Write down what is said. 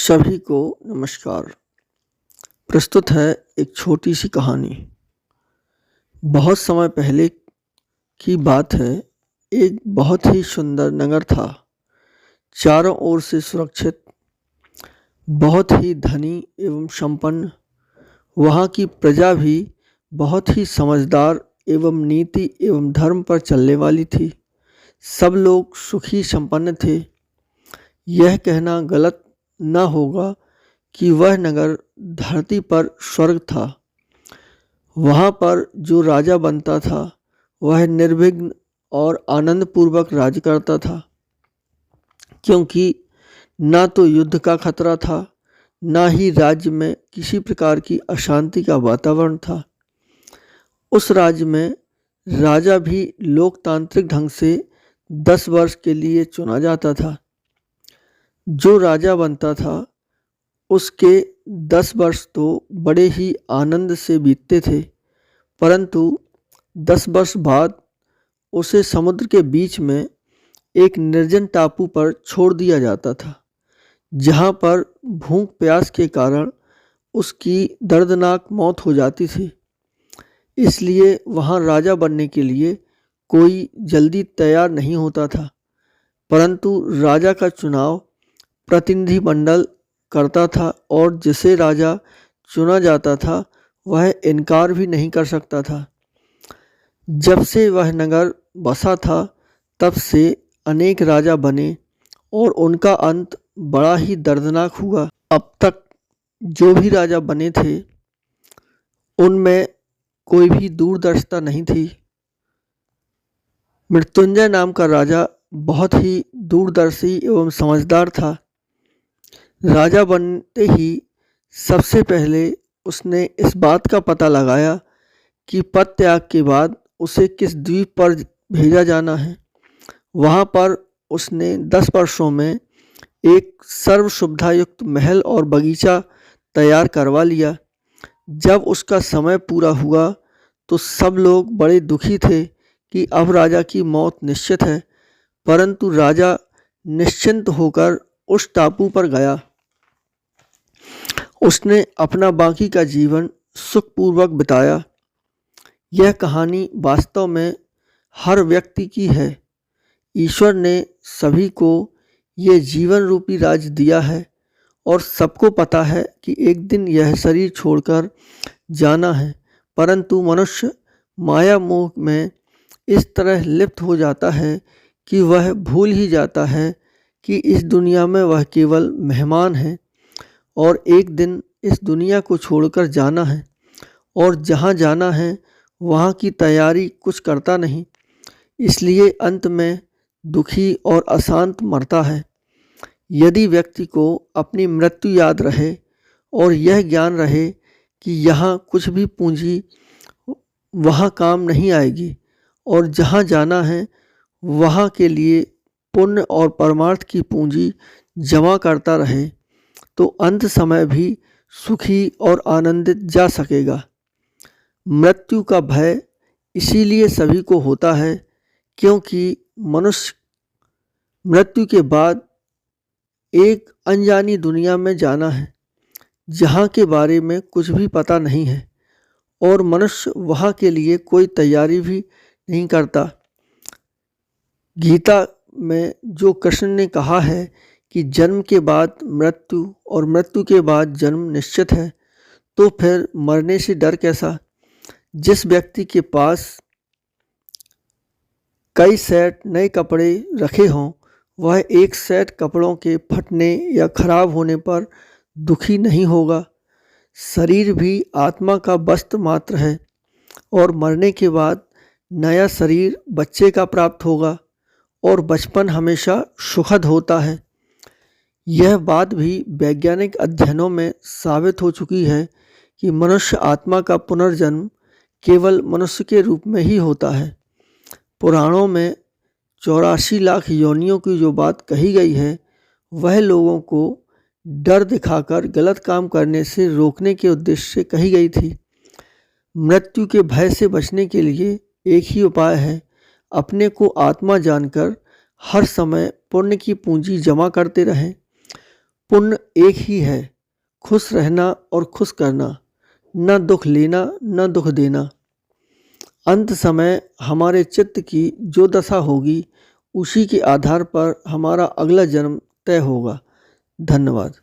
सभी को नमस्कार। प्रस्तुत है एक छोटी सी कहानी। बहुत समय पहले की बात है। एक बहुत ही सुंदर नगर था, चारों ओर से सुरक्षित, बहुत ही धनी एवं संपन्न। वहाँ की प्रजा भी बहुत ही समझदार एवं नीति एवं धर्म पर चलने वाली थी। सब लोग सुखी संपन्न थे। यह कहना गलत न होगा कि वह नगर धरती पर स्वर्ग था। वहाँ पर जो राजा बनता था वह निर्विघ्न और आनंदपूर्वक राज करता था, क्योंकि ना तो युद्ध का खतरा था, ना ही राज्य में किसी प्रकार की अशांति का वातावरण था। उस राज्य में राजा भी लोकतांत्रिक ढंग से 10 वर्ष के लिए चुना जाता था। जो राजा बनता था उसके 10 वर्ष तो बड़े ही आनंद से बीतते थे, परंतु 10 वर्ष बाद उसे समुद्र के बीच में एक निर्जन टापू पर छोड़ दिया जाता था, जहाँ पर भूख प्यास के कारण उसकी दर्दनाक मौत हो जाती थी। इसलिए वहाँ राजा बनने के लिए कोई जल्दी तैयार नहीं होता था, परंतु राजा का चुनाव प्रतिनिधिमंडल करता था और जिसे राजा चुना जाता था वह इनकार भी नहीं कर सकता था। जब से वह नगर बसा था तब से अनेक राजा बने और उनका अंत बड़ा ही दर्दनाक हुआ। अब तक जो भी राजा बने थे उनमें कोई भी दूरदर्शिता नहीं थी। मृत्युंजय नाम का राजा बहुत ही दूरदर्शी एवं समझदार था। राजा बनते ही सबसे पहले उसने इस बात का पता लगाया कि पद त्याग के बाद उसे किस द्वीप पर भेजा जाना है। वहाँ पर उसने 10 वर्षों में एक सर्व सुविधायुक्त महल और बगीचा तैयार करवा लिया। जब उसका समय पूरा हुआ तो सब लोग बड़े दुखी थे कि अब राजा की मौत निश्चित है, परंतु राजा निश्चिंत होकर उस टापू पर गया। उसने अपना बाकी का जीवन सुखपूर्वक बिताया। यह कहानी वास्तव में हर व्यक्ति की है। ईश्वर ने सभी को ये जीवन रूपी राज दिया है और सबको पता है कि एक दिन यह शरीर छोड़कर जाना है, परंतु मनुष्य माया मोह में इस तरह लिप्त हो जाता है कि वह भूल ही जाता है कि इस दुनिया में वह केवल मेहमान है और एक दिन इस दुनिया को छोड़कर जाना है, और जहाँ जाना है वहाँ की तैयारी कुछ करता नहीं। इसलिए अंत में दुखी और अशांत मरता है। यदि व्यक्ति को अपनी मृत्यु याद रहे और यह ज्ञान रहे कि यहाँ कुछ भी पूंजी वहाँ काम नहीं आएगी और जहाँ जाना है वहाँ के लिए पुण्य और परमार्थ की पूंजी जमा करता रहे, तो अंत समय भी सुखी और आनंदित जा सकेगा। मृत्यु का भय इसीलिए सभी को होता है क्योंकि मनुष्य मृत्यु के बाद एक अनजानी दुनिया में जाना है, जहाँ के बारे में कुछ भी पता नहीं है और मनुष्य वहाँ के लिए कोई तैयारी भी नहीं करता। गीता में जो कृष्ण ने कहा है कि जन्म के बाद मृत्यु और मृत्यु के बाद जन्म निश्चित है, तो फिर मरने से डर कैसा। जिस व्यक्ति के पास कई सेट नए कपड़े रखे हों वह एक सेट कपड़ों के फटने या खराब होने पर दुखी नहीं होगा। शरीर भी आत्मा का वस्त्र मात्र है और मरने के बाद नया शरीर बच्चे का प्राप्त होगा और बचपन हमेशा सुखद होता है। यह बात भी वैज्ञानिक अध्ययनों में साबित हो चुकी है कि मनुष्य आत्मा का पुनर्जन्म केवल मनुष्य के रूप में ही होता है। पुराणों में 84 लाख योनियों की जो बात कही गई है वह लोगों को डर दिखाकर गलत काम करने से रोकने के उद्देश्य से कही गई थी। मृत्यु के भय से बचने के लिए एक ही उपाय है, अपने को आत्मा जानकर हर समय पुण्य की पूंजी जमा करते रहें। पुण्य एक ही है, खुश रहना और खुश करना, न दुख लेना न दुख देना। अंत समय हमारे चित्त की जो दशा होगी उसी के आधार पर हमारा अगला जन्म तय होगा। धन्यवाद।